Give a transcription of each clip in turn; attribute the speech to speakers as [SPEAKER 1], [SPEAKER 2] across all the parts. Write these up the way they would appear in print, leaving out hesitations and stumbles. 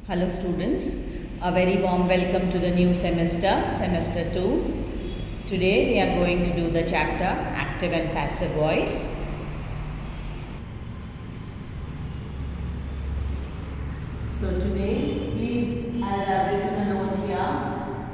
[SPEAKER 1] Hello students, a very warm welcome to the new semester, semester 2. Today we are going to do the chapter active and passive voice. So today, please, as I have written a note here,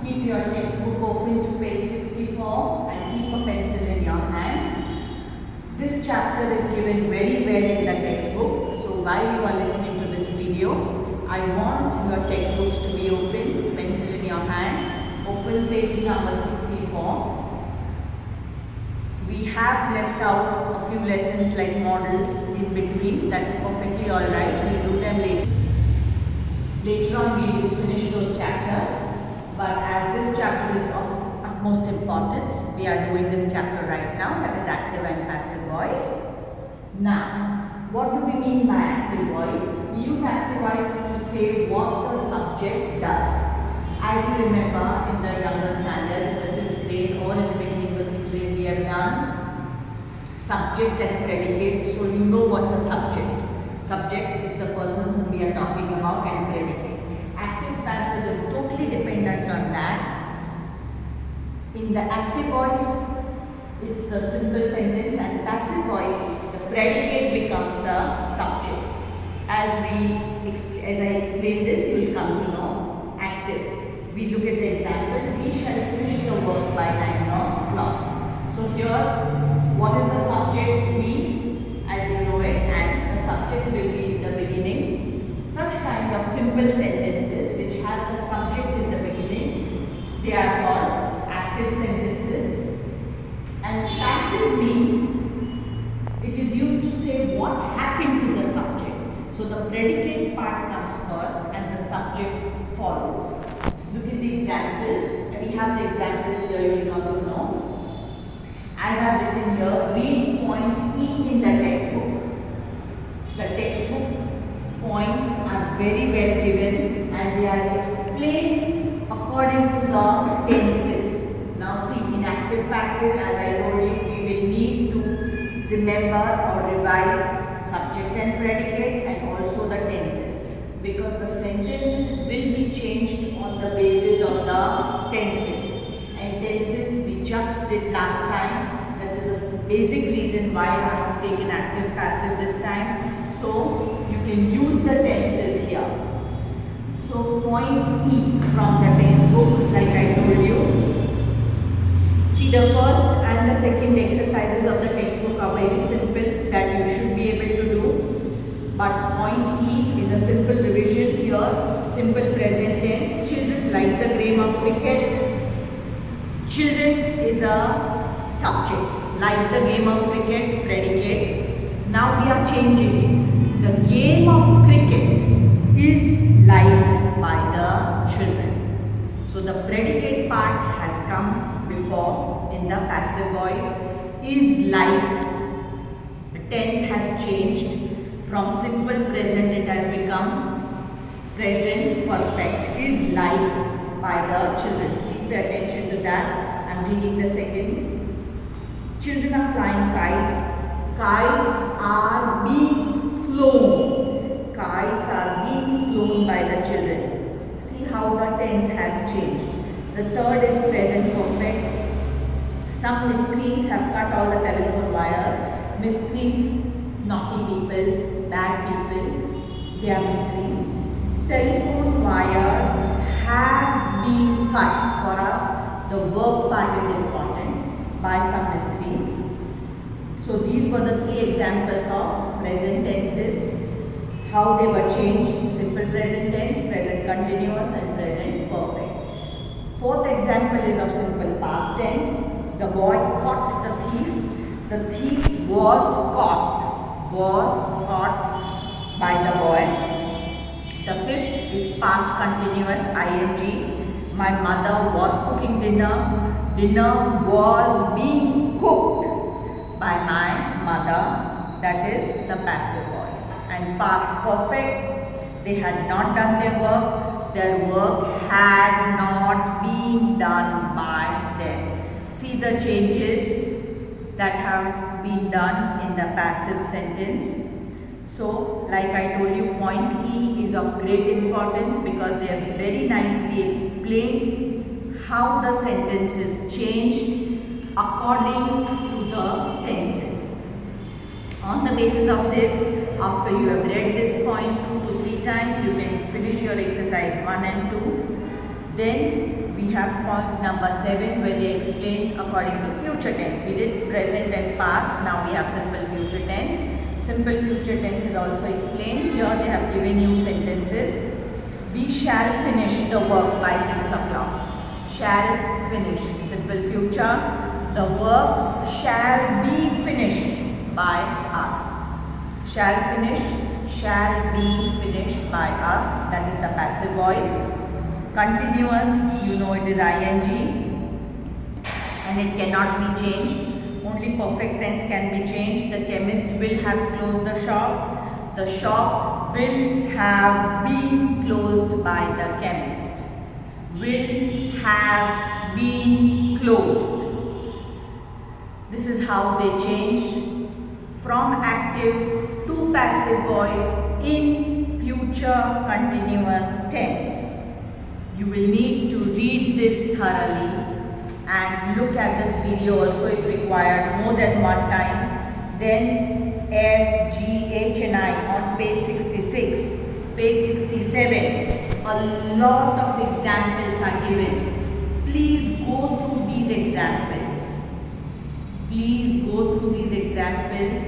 [SPEAKER 1] keep your textbook open to page 64 and keep a pencil in your hand. This chapter is given very well in the textbook, so while you are listening to this video, I want your textbooks to be open, pencil in your hand, open page number 64. We have left out a few lessons like models in between, that is perfectly alright, we will do them later. Later on we will finish those chapters, but as this chapter is of utmost importance, we are doing this chapter right now, that is active and passive voice. Now, what do we mean by active voice? We use active voice to say what the subject does. As you remember in the younger standards, in the 5th grade or in the beginning of the 6th grade, we have done subject and predicate. So you know what's a subject. Subject is the person whom we are talking about, and predicate. Active passive is totally dependent on that. In the active voice, it's the simple sentence, and passive voice, predicate becomes the subject. As I explain this, you will come to know active. We look at the example. We shall finish the work by 9 o'clock. So here, what is the subject? We, as you know it, and the subject will be in the beginning. Such kind of simple sentences which have the subject in the beginning, they are called active sentences. And passive means it is used to say what happened to the subject. So the predicate part comes first and the subject follows. Look at the examples. We have the examples here, you will come to know. As I have written here, read point E in the textbook. The textbook points are very well given and they are explained according to the tenses. Now see, in active passive, as I told you, we will need to remember or revise subject and predicate and also the tenses, because the sentences will be changed on the basis of the tenses, and tenses we just did last time. That is the basic reason why I have taken active passive this time, so you can use the tenses here. So point E from the textbook, like I told you. See, the first and the second exercises of the textbook are very simple, that you should be able to do. But point E is a simple revision here, simple present tense. Children like the game of cricket. Children is a subject. Like the game of cricket, predicate. Now we are changing it. The game of cricket is liked by the children. So the predicate part has come before in the passive voice. Is liked. The tense has changed. From simple present it has become present perfect. Is liked by the children. Please pay attention to that. I am reading the second. Children are flying kites. Kites are being flown. Kites are being flown by the children. See how the tense has changed. The third is present perfect. Some miscreants have cut all the telephone wires. Miscreants, naughty people, bad people, they are miscreants. Telephone wires have been cut. For us, the verb part is important, by some miscreants. So these were the three examples of present tenses, how they were changed: simple present tense, present continuous and present perfect. Fourth example is of simple past tense. The boy caught the thief. The thief was caught by the boy. The fifth is past continuous ing. My mother was cooking dinner. Dinner was being cooked by my mother. That is the passive voice. And past perfect, they had not done their work. Their work had not been done by them. See the changes that have been done in the passive sentence. So, like I told you, point E is is of great importance because they have very nicely explained how the sentences change according to the tenses. On the basis of this, after you have read this point 2 to 3 times, you can finish your exercise 1 and 2. Then we have point number 7 where they explain according to future tense. We did present and past, now we have simple future tense. Simple future tense is also explained. Here they have given you sentences. We shall finish the work by 6 o'clock. Shall finish. Simple future. The work shall be finished by us. Shall finish. Shall be finished by us. That is the passive voice. Continuous, you know it is ing and it cannot be changed. Only perfect tense can be changed. The chemist will have closed the shop. The shop will have been closed by the chemist. Will have been closed. This is how they change from active to passive voice in future continuous tense. You will need to read this thoroughly and look at this video also if required more than one time. Then F, G, H and I on page 66, page 67, a lot of examples are given. Please go through these examples. Please go through these examples.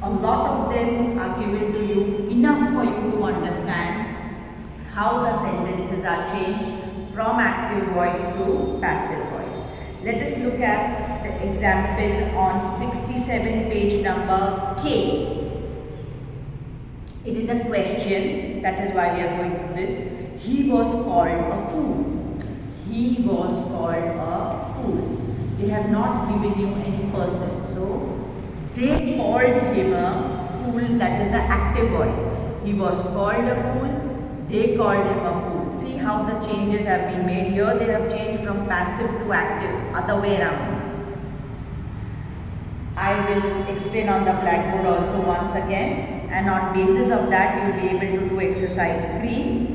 [SPEAKER 1] A lot of them are given to you, enough for you to understand how the sentences are changed from active voice to passive voice. Let us look at the example on 67 page number K. It is a question, that is why we are going through this. He was called a fool. He was called a fool. They have not given you any person. So they called him a fool, that is the active voice. He was called a fool. They called him a fool. See how the changes have been made. Here they have changed from passive to active, other way around. I will explain on the blackboard also once again, and on basis of that you will be able to do exercise 3.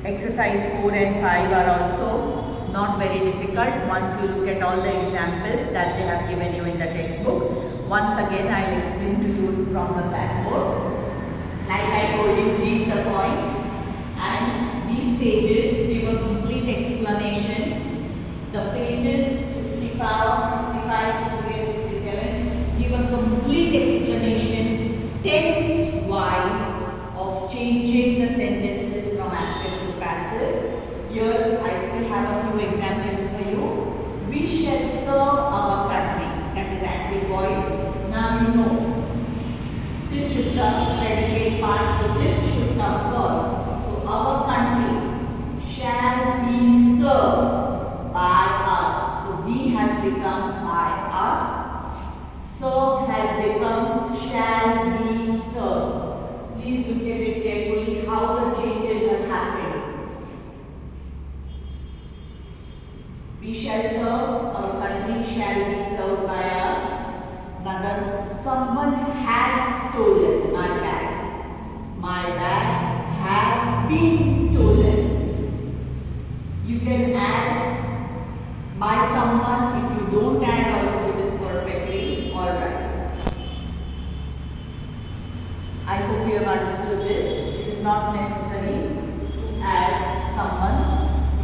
[SPEAKER 1] Exercise 4 and 5 are also not very difficult once you look at all the examples that they have given you in the textbook. Once again I will explain to you from the blackboard. Like I told you, read the points, and these pages give a complete explanation. The pages 65, 68, 67 give a complete explanation tense-wise of changing the sentences from active to passive. Here I still have a few examples for you. We shall serve our country, that is active voice. Now you know. This is the predicate part, so this should come first. So our country shall be served by us. So we has become by us. Serve has become shall be served. Please look at it carefully how the changes have happened. We shall serve, our country shall be served by us. Another, someone has stolen my bag. My bag has been stolen. You can add by someone. If you don't add also, it is perfectly alright. I hope you have understood this. It is not necessary to add someone.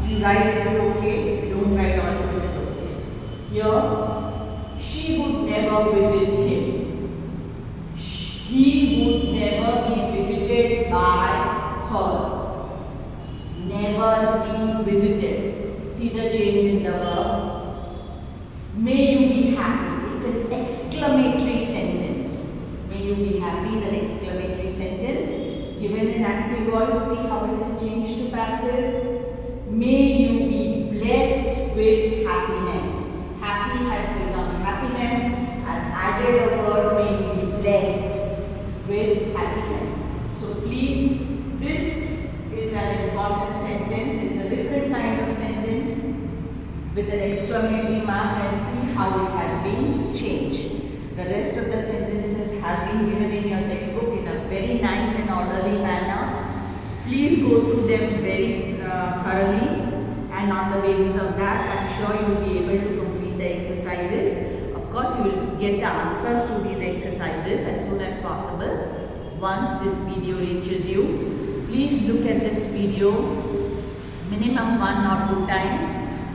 [SPEAKER 1] If you write, it is okay. If you don't write also, it is okay. Here, she would never visit him. He would never be visited by her. Never be visited. See the change in the verb. May you be happy. It's an exclamatory sentence. May you be happy is an exclamatory sentence. Given in active voice, see how it is changed to passive. May you be blessed with happiness. Happy has become happiness, and added a word, may you be blessed with happiness. So please, this is an important sentence. It's a different kind of sentence with an exclamatory mark, and see how it has been changed. The rest of the sentences have been given in your textbook in a very nice and orderly manner. Please go through them very thoroughly, and on the basis of that, I'm sure you will be able to complete the exercises. Of course, you will get the answers to these exercises as soon as possible once this video reaches you. Please look at this video minimum 1 or 2 times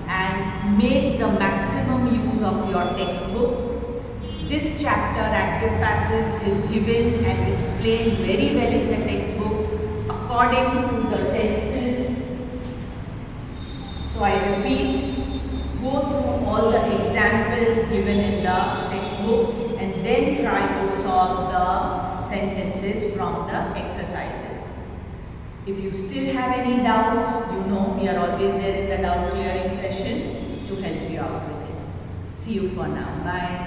[SPEAKER 1] and make the maximum use of your textbook. This chapter, active passive, is given and explained very well in the textbook according to the tenses. So I repeat, go through all the examples given in the textbook and then try to solve the sentences from the exercises. If you still have any doubts, you know we are always there in the doubt clearing session to help you out with it. See you for now. Bye.